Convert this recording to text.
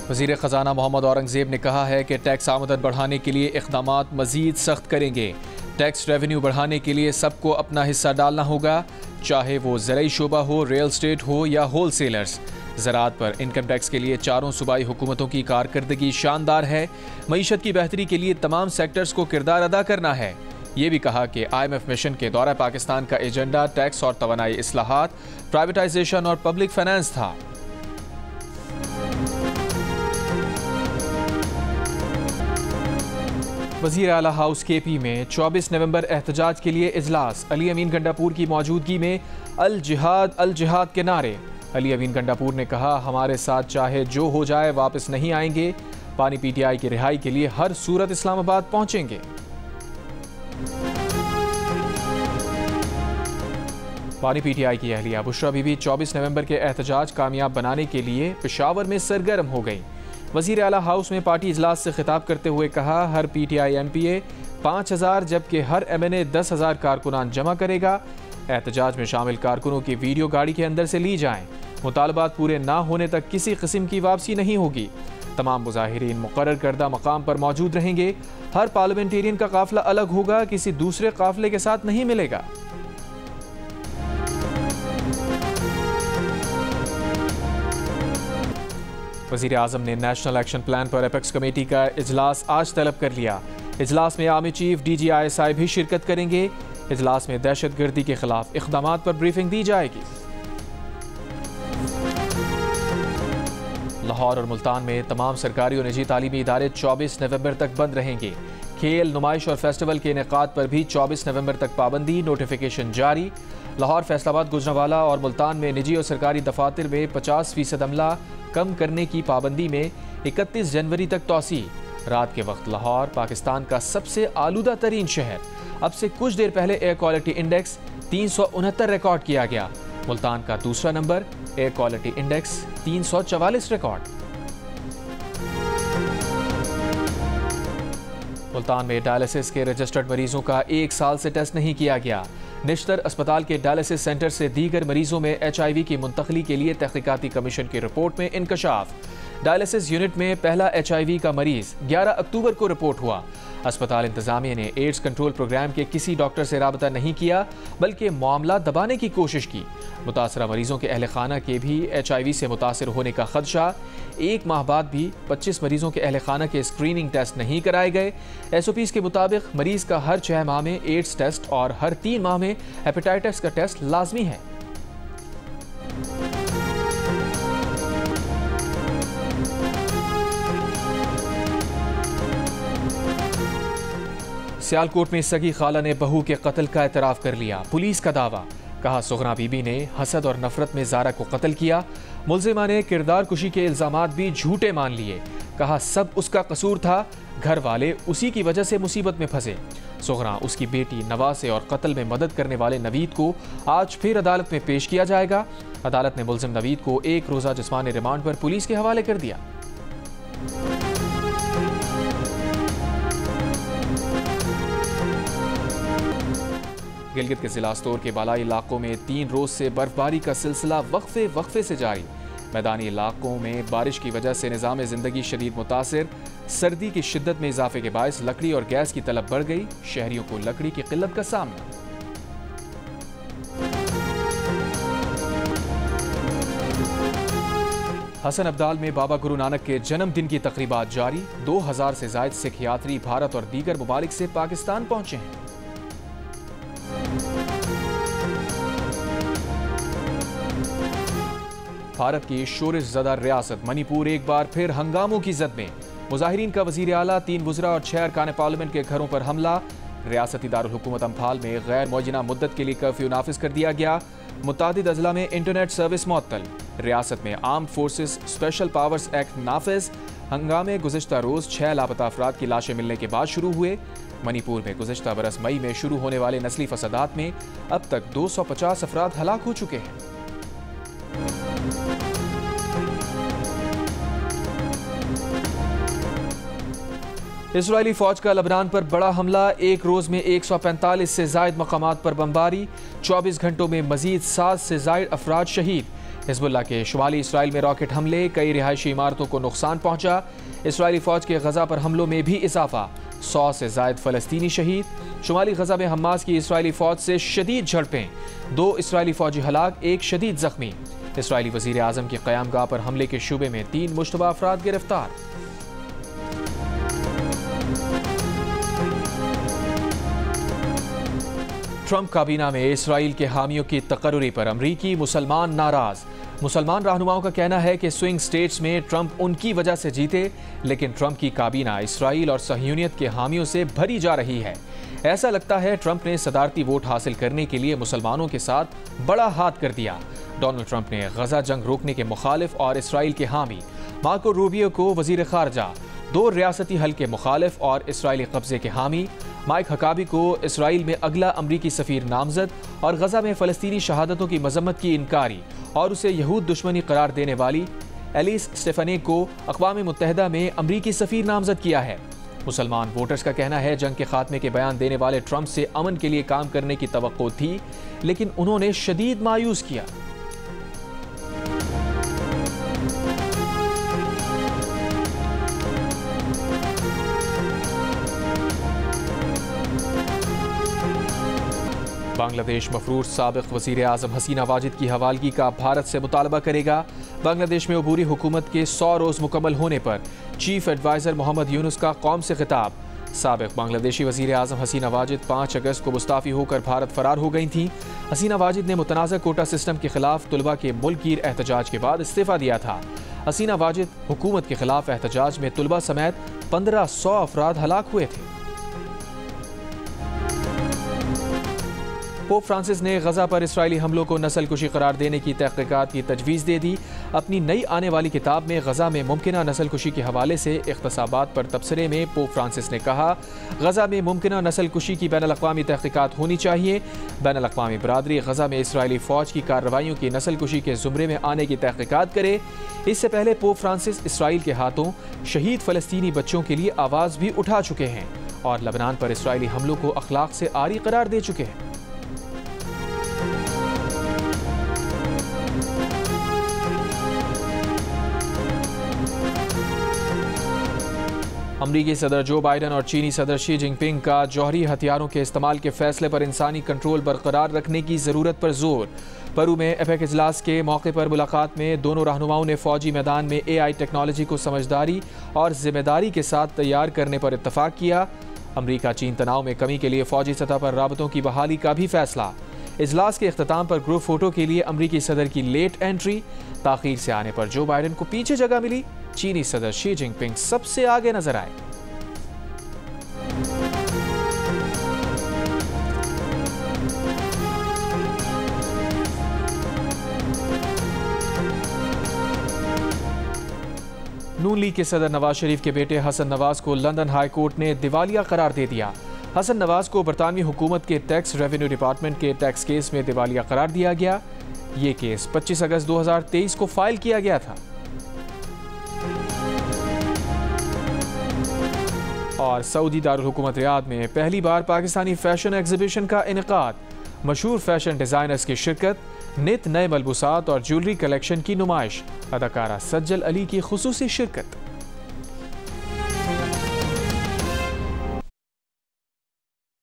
वज़ीर ख़जाना मोहम्मद औरंगज़ेब ने कहा है कि टैक्स आमदन बढ़ाने के लिए इक़दामात मज़ीद सख्त करेंगे। टैक्स रेवेन्यू बढ़ाने के लिए सबको अपना हिस्सा डालना होगा, चाहे वो ज़राई शोबा हो, रियल स्टेट हो या होल सेलर्स। ज़राअत पर इनकम टैक्स के लिए चारों सूबाई हुकूमतों की कारकर्दगी शानदार है। मईशत की बेहतरी के लिए तमाम सेक्टर्स को किरदार अदा करना है। ये भी कहा कि IMF मिशन के दौरा पाकिस्तान का एजेंडा टैक्स और तवानाई इस्लाहात, प्राइवेटाइजेशन और पब्लिक फाइनेंस था। वज़ीर आला हाउस KP में 24 नवंबर एहतजाज के लिए इजलास। अली अमीन गंडापुर की मौजूदगी में अल जिहाद के नारे। अली अमीन गंडापुर ने कहा, हमारे साथ चाहे जो हो जाए वापस नहीं आएंगे। पानी PTI की रिहाई के लिए हर सूरत इस्लामाबाद पहुंचेंगे। पानी PTI की अहलिया बुशरा बीबी 24 नवंबर के एहतजाज कामयाब बनाने के लिए पेशावर में सरगर्म हो गई। वज़ीर आला हाउस में पार्टी इजलास से खिताब करते हुए कहा, हर PTI MPA 5000 जबकि हर MNA 10,000 कारकुनान जमा करेगा। एहतजाज में शामिल कारकुनों की वीडियो गाड़ी के अंदर से ली जाएं। मुतालबात पूरे ना होने तक किसी किस्म की वापसी नहीं होगी। तमाम मुजाहिरीन मुकर्रर करदा मकाम पर मौजूद रहेंगे। हर पार्लियामेंटेरियन का काफिला अलग होगा, किसी दूसरे काफिले के साथ नहीं मिलेगा। वज़ीर आज़म ने नेशनल एक्शन प्लान पर एपेक्स कमेटी का इजलास आज तलब कर लिया। इजलास में आर्मी चीफ DG ISI भी शिरकत करेंगे। इजलास में दहशतगर्दी के खिलाफ इक़दामात पर ब्रीफिंग दी जाएगी। लाहौर और मुल्तान में तमाम सरकारी और निजी तालीमी इदारे 24 नवंबर तक बंद रहेंगे। खेल, नुमाइश और फेस्टिवल के इनेकाद पर भी 24 नवंबर तक पाबंदी, नोटिफिकेशन जारी। लाहौर, फैसलाबाद, गुजरांवाला और मुल्तान में निजी और सरकारी दफातर में 50% अमला कम करने की पाबंदी में 31 जनवरी तक तौसी। रात के वक्त लाहौर पाकिस्तान का सबसे आलूदा तरीन शहर। अब से कुछ देर पहले एयर क्वालिटी इंडेक्स 369 रिकॉर्ड किया गया। मुल्तान का दूसरा number, air quality index 344 record. Multan में डायलिसिस के रजिस्टर्ड मरीजों का 1 साल से टेस्ट नहीं किया गया। निश्तर अस्पताल के डायलिसिस सेंटर से दीगर मरीजों में HIV की मुंतकली के लिए तहकीकाती कमीशन की रिपोर्ट में इंकशाफ। डायलिसिस यूनिट में पहला HIV का मरीज 11 अक्टूबर को रिपोर्ट हुआ। अस्पताल इंतजामिया ने एड्स कंट्रोल प्रोग्राम के किसी डॉक्टर से राबता नहीं किया, बल्कि मामला दबाने की कोशिश की। मुतासरा मरीजों के अहल खाना के भी HIV से मुतासर होने का खदशा। 1 माह बाद भी 25 मरीजों के अहल खाना के स्क्रीनिंग टेस्ट नहीं कराए गए। SOPs के मुताबिक मरीज का हर 6 माह में एड्स टेस्ट और हर 3 माह में हेपेटाइटिस का टेस्ट लाजमी है। सियालकोट में सगी खाला ने बहू के कत्ल का एतराफ़ कर लिया। पुलिस का दावा, कहा सुगना बीबी ने हसद और नफरत में ज़ारा को कत्ल किया। मुलजिमा ने किरदार कुशी के इल्ज़ामात भी झूठे मान लिए। कहा सब उसका कसूर था, घर वाले उसी की वजह से मुसीबत में फंसे। सुगना, उसकी बेटी नवासे और कत्ल में मदद करने वाले नवीद को आज फिर अदालत में पेश किया जाएगा। अदालत ने मुलजिम नवीद को 1 रोज़ा जिस्मानी रिमांड पर पुलिस के हवाले कर दिया। गिलगित के जिला स्तोर के बालाई इलाकों में 3 रोज से बर्फबारी का सिलसिला वक्फे से जारी। मैदानी इलाकों में बारिश की वजह से निज़ाम ज़िंदगी शदीद मुतासिर। सर्दी की शिद्दत में इजाफे के बायस लकड़ी और गैस की तलब बढ़ गई। शहरियों को लकड़ी की किल्लत का सामना। हसन अब्दाल में बाबा गुरु नानक के जन्मदिन की तकरीबात जारी। 2000 से ज़ायद सिख यात्री भारत और दीगर ममालिक से पाकिस्तान पहुंचे हैं। भारत की शोरिश ज़दा रियासत मणिपुर एक बार फिर हंगामों की जद में। मुजाहिरीन का वज़ीर आला, 3 वज़रा और 6 अरकान पार्लियामेंट के घरों पर हमला। रियासती दारुल हुकूमत अम्फाल में गैर मौजिना मुद्दत के लिए कर्फ्यू नाफिज कर दिया गया। मुतादिद अजला में इंटरनेट सर्विस मुअत्तल। रियासत में armed forces special powers act नाफिज। हंगामे गुज़िश्ता रोज़ 6 लापता अफराद की लाशें मिलने के बाद शुरू हुए। मणिपुर में गुज़िश्ता बरस मई में शुरू होने वाले नस्ली फसादात में अब तक 250 अफराद हलाक हो चुके हैं। इजरायली फौज का लबनान पर बड़ा हमला। 1 रोज में 145 से जायद मकामात पर बमबारी। 24 घंटों में मजीद 7 से जायद अफराद शहीद। हिजबुल्लाह के शुमाली इसराइल में रॉकेट हमले, कई रिहायशी इमारतों को नुकसान पहुंचा। इसराइली फौज के गजा पर हमलों में भी इजाफा, 100 से जायद फलस्तीनी शहीद। शुमाली गजा में हमास की इसराइली फौज से शदीद झड़पें, 2 इसराइली फौजी हलाक, 1 शदीद जख्मी। इसराइली वजीर आजम की क़यामगाह पर हमले के शुबे में 3 मुश्तबा अफराद गिरफ्तार। ट्रंप काबीना में इसराइल के हामियों की तकर्री पर अमरीकी मुसलमान नाराज। मुसलमान रहनुमाओं का कहना है कि स्विंग स्टेट्स में ट्रंप उनकी वजह से जीते, लेकिन ट्रंप की काबीना इसराइल और सहयूनियत के हामियों से भरी जा रही है। ऐसा लगता है ट्रंप ने सदारती वोट हासिल करने के लिए मुसलमानों के साथ बड़ा हाथ कर दिया। डोनाल्ड ट्रंप ने गजा जंग रोकने के मुखालिफ और इसराइल के हामी मार्को रूबियो को वजीर खारजा, 2 रियासती हल के मुखालिफ और इसराइली कब्जे के हामी माइक हकाबी को इसराइल में अगला अमरीकी सफीर नामजद और गजा में फ़लस्तीनी शहादतों की मजम्मत की इनकारी और उसे यहूद दुश्मनी करार देने वाली एलिस स्टेफनी को अक़वाम मुत्तहिदा में अमरीकी सफीर नामजद किया है। मुसलमान वोटर्स का कहना है जंग के खात्मे के बयान देने वाले ट्रंप से अमन के लिए काम करने की तवक्को थी, लेकिन उन्होंने शदीद मायूस किया। बांग्लादेश मफरूर साबिक वज़ीर आज़म हसीना वाजिद की हवालगी का भारत से मुतालबा करेगा। बांग्लादेश में अबूरी हुकूमत के 100 रोज़ मुकम्मल होने पर चीफ एडवाइज़र मोहम्मद यूनुस का कौम से खिताब। साबिक बांग्लादेशी वज़ीर आज़म हसीना वाजिद 5 अगस्त को मुस्ताफ़ी होकर भारत फरार हो गई थीं। हसीना वाजिद ने मुतनाज़ा कोटा सिस्टम के खिलाफ तुलबा के मुल्कगीर एहतजाज के बाद इस्तीफ़ा दिया था। हसीना वाजिद हुकूमत के खिलाफ एहतजाज में तुलबा समेत 1500 अफराद हलाक हुए थे। पोप फ्रांसिस ने गजा पर इसराइली हमलों को नस्लकुशी करार देने की तहकीकात की तजवीज़ दे दी। अपनी नई आने वाली किताब में गजा में मुमकिना नस्लकुशी के हवाले से इख्तिसाबात पर तबसरे में पोप फ्रांसिस ने कहा, गजा में मुमकिना नस्लकुशी की बैनुल-अक़वामी तहकीकात होनी चाहिए। बैनुल-अक़वामी बरादरी गजा में इसराइली फ़ौज की कार्रवाइयों की नस्लकुशी के ज़ुमरे में आने की तहकीकात करे। इससे पहले पोप फ्रांसिस इसराइल के हाथों शहीद फ़लस्तीनी बच्चों के लिए आवाज़ भी उठा चुके हैं और लबनान पर इसराइली हमलों को अखलाक से आरी करार दे चुके हैं। अमरीकी सदर जो बाइडन और चीनी सदर शी जिनपिंग का जौहरी हथियारों के इस्तेमाल के फैसले पर इंसानी कंट्रोल बरकरार रखने की ज़रूरत पर जोर। पेरू में एपेक इजलास के मौके पर मुलाकात में दोनों रहनुमाओं ने फौजी मैदान में AI टेक्नोलॉजी को समझदारी और जिम्मेदारी के साथ तैयार करने पर इत्तफाक किया। अमरीका चीन तनाव में कमी के लिए फौजी सतह पर राबतों की बहाली का भी फैसला। इजलास के अख्ताम पर ग्रुप फोटो के लिए अमरीकी सदर की लेट एंट्री, ताखीर से आने पर जो बाइडन को पीछे जगह मिली। चीनी सदर शी जिनपिंग सबसे आगे नजर आए। नून लीग के सदर नवाज शरीफ के बेटे हसन नवाज को लंदन हाई कोर्ट ने दिवालिया करार दे दिया। हसन नवाज को बरतानवी हुकूमत के टैक्स रेवेन्यू डिपार्टमेंट के टैक्स केस में दिवालिया करार दिया गया। ये केस 25 अगस्त 2023 को फाइल किया गया था। और सऊदी दारुल हुकूमत रियाद में पहली बार पाकिस्तानी फैशन एग्जीबिशन का इनेकाद, मशहूर फैशन डिजाइनर्स की शिरकत, नित नए मलबूसात और ज्वेलरी कलेक्शन की नुमाइश, अदाकारा सज्जल अली की खुसूसी शिरकत।